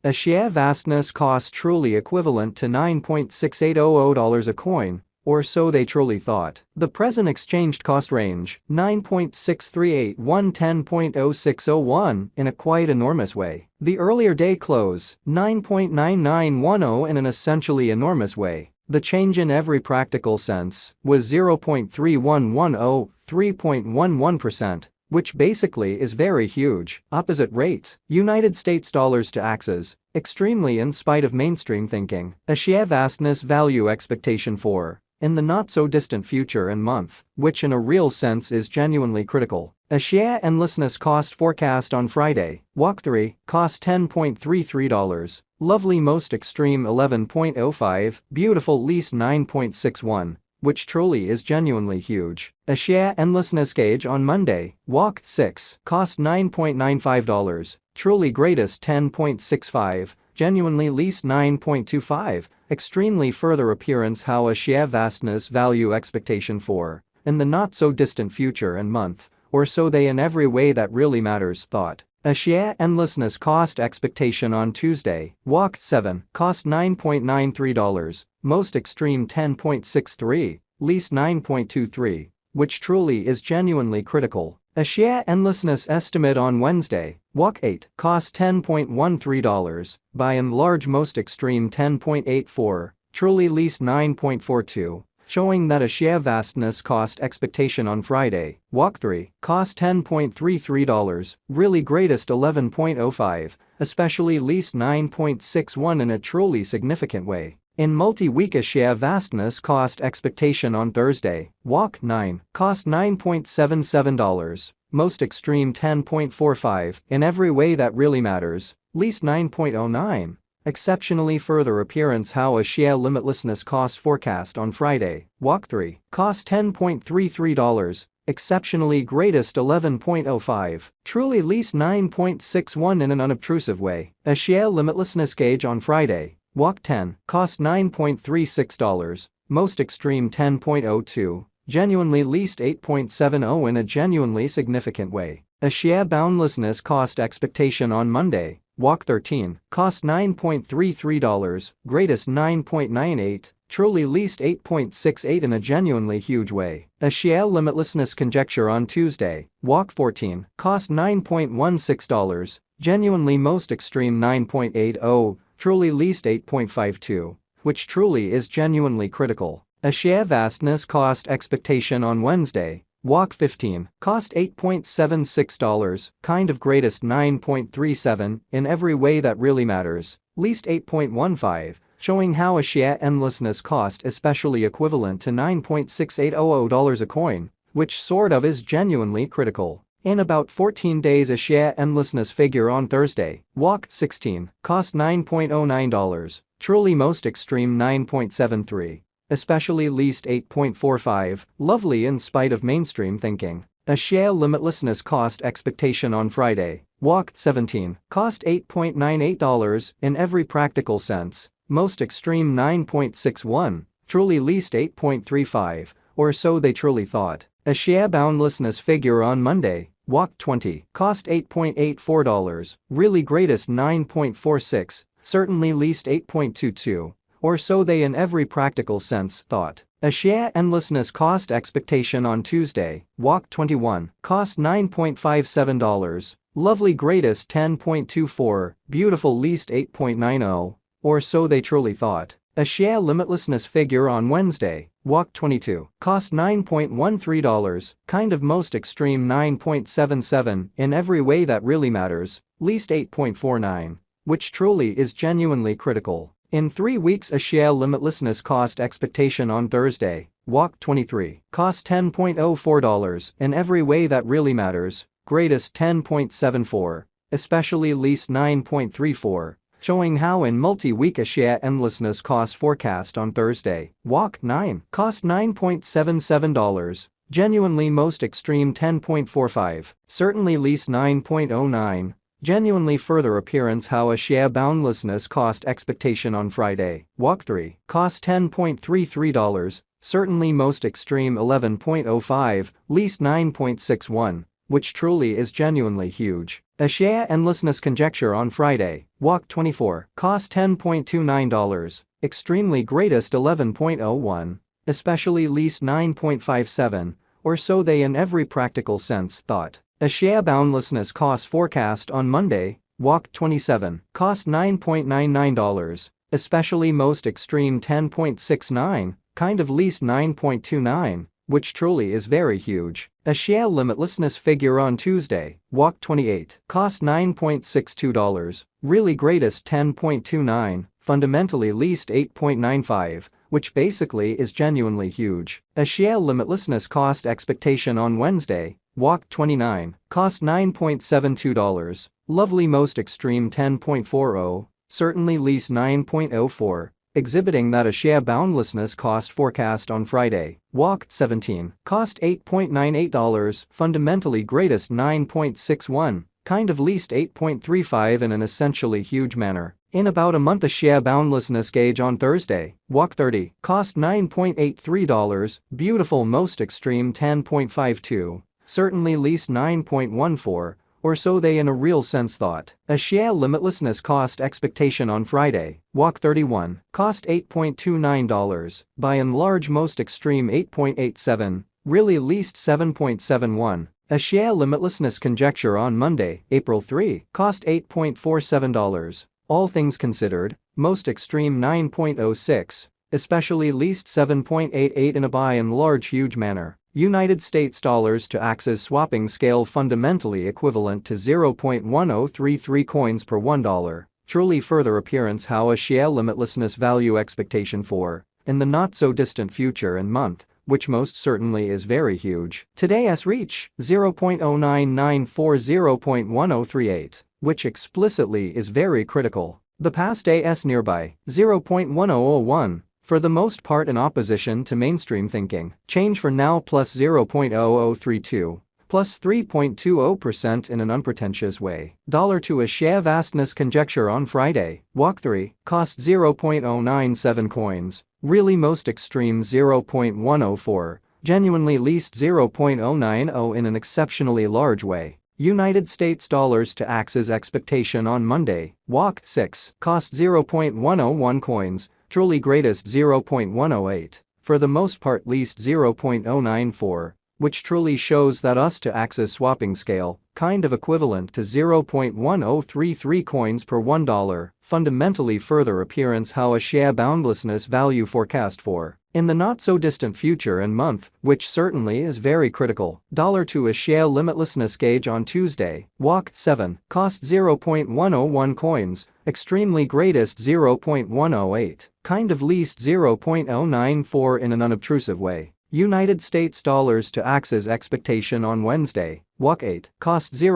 AXIE vastness cost truly equivalent to $9.6800 a coin, or so they truly thought. The present exchanged cost range, 9.6381 10.0601 in a quite enormous way. The earlier day close, 9.9910 in an essentially enormous way. The change in every practical sense was 0.3110, 3.11%. Which basically is very huge. Opposite rates, United States dollars to AXS, extremely in spite of mainstream thinking. AXIE vastness value expectation for, in the not-so-distant future and month, which in a real sense is genuinely critical. AXIE endlessness cost forecast on Friday, walk 3, cost $10.33, lovely most extreme 11.05, beautiful least 9.61. Which truly is genuinely huge. AXIE endlessness gauge on Monday, walk 6, cost $9.95, truly greatest 10.65, genuinely least 9.25, extremely further appearance how AXIE vastness value expectation for, in the not so distant future and month, or so they in every way that really matters thought. AXIE endlessness cost expectation on Tuesday, walk 7, cost $9.93, most extreme 10.63, least 9.23, which truly is genuinely critical. AXIE endlessness estimate on Wednesday, walk 8, cost $10.13, by and large most extreme 10.84, truly least 9.42. Showing that AXIE vastness cost expectation on Friday, walk 3, cost $10.33, really greatest 11.05, especially least 9.61 in a truly significant way. In multi-week AXIE vastness cost expectation on Thursday, walk 9, cost $9.77, most extreme 10.45, in every way that really matters, least 9.09. Exceptionally further appearance how AXIE limitlessness cost forecast on Friday, walk 3, cost $10.33, exceptionally greatest 11.05, truly least 9.61 in an unobtrusive way. AXIE limitlessness gauge on Friday, walk 10, cost $9.36, most extreme 10.02, genuinely least 8.70 in a genuinely significant way. AXIE boundlessness cost expectation on Monday, walk 13, cost $9.33, greatest 9.98, truly least 8.68 in a genuinely huge way. AXIE limitlessness conjecture on Tuesday, walk 14, cost $9.16, genuinely most extreme 9.80, truly least 8.52, which truly is genuinely critical. AXIE vastness cost expectation on Wednesday, walk 15, cost $8.76, kind of greatest 9.37, in every way that really matters, least 8.15, showing how AXIE endlessness cost especially equivalent to $9.6800 a coin, which sort of is genuinely critical. In about 14 days AXIE endlessness figure on Thursday, walk 16, cost $9.09, truly most extreme 9.73. Especially least 8.45, lovely in spite of mainstream thinking. AXIE limitlessness cost expectation on Friday, walk 17, cost $8.98 in every practical sense, most extreme 9.61, truly least 8.35, or so they truly thought. AXIE boundlessness figure on Monday, walk 20, cost $8.84, really greatest 9.46, certainly least 8.22. Or so they in every practical sense thought. AXIE endlessness cost expectation on Tuesday, walk 21, cost $9.57, lovely greatest 10.24, beautiful least 8.90, or so they truly thought. AXIE limitlessness figure on Wednesday, walk 22, cost $9.13, kind of most extreme 9.77, in every way that really matters, least 8.49, which truly is genuinely critical. In 3 weeks AXIE limitlessness cost expectation on Thursday, walk 23, cost $10.04, in every way that really matters, greatest 10.74, especially least 9.34, showing how in multi-week AXIE endlessness cost forecast on Thursday, walk 9, cost $9.77, genuinely most extreme 10.45, certainly least 9.09, genuinely further appearance how AXIE boundlessness cost expectation on Friday, walk 3, cost $10.33, certainly most extreme 11.05, least 9.61, which truly is genuinely huge. AXIE endlessness conjecture on Friday, walk 24, cost $10.29, extremely greatest 11.01, especially least 9.57, or so they in every practical sense thought. AXIE boundlessness cost forecast on Monday, walk 27, cost $9.99, especially most extreme 10.69, kind of least 9.29, which truly is very huge. AXIE limitlessness figure on Tuesday, walk 28, cost $9.62, really greatest 10.29, fundamentally least 8.95, which basically is genuinely huge. AXIE limitlessness cost expectation on Wednesday, walk 29, cost $9.72, lovely most extreme 10.40, certainly least 9.04, exhibiting that AXIE boundlessness cost forecast on Friday, walk 17, cost $8.98, fundamentally greatest 9.61, kind of least 8.35 in an essentially huge manner. In about a month AXIE boundlessness gauge on Thursday, walk 30, cost $9.83, beautiful most extreme 10.52, certainly least 9.14, or so they in a real sense thought. AXIE limitlessness cost expectation on Friday, walk 31, cost $8.29, by and large most extreme 8.87, really least 7.71. AXIE limitlessness conjecture on Monday, April 3, cost $8.47, all things considered, most extreme 9.06, especially least 7.88 in a by and large huge manner. United States dollars to AXS swapping scale fundamentally equivalent to 0.1033 coins per $1, truly further appearance how AXIE limitlessness value expectation for, in the not so distant future and month, which most certainly is very huge. Today's reach, 0.0994 which explicitly is very critical. The past AS nearby, 0.1001. For the most part in opposition to mainstream thinking, change for now plus 0.0032, plus 3.20% in an unpretentious way. Dollar to AXIE vastness conjecture on Friday, walk 3, cost 0.097 coins, really most extreme 0.104, genuinely least 0.090 in an exceptionally large way. United States dollars to AXS expectation on Monday, walk 6, cost 0.101 coins, truly greatest 0.108, for the most part least 0.094, which truly shows that us to AXS swapping scale, kind of equivalent to 0.1033 coins per $1, fundamentally further appearance how AXIE boundlessness value forecast for, in the not so distant future and month, which certainly is very critical. Dollar to AXIE limitlessness gauge on Tuesday, walk 7, cost 0.101 coins, extremely greatest 0.108, kind of least 0.094 in an unobtrusive way. United States dollars to AXS expectation on Wednesday, walk 8, cost 0.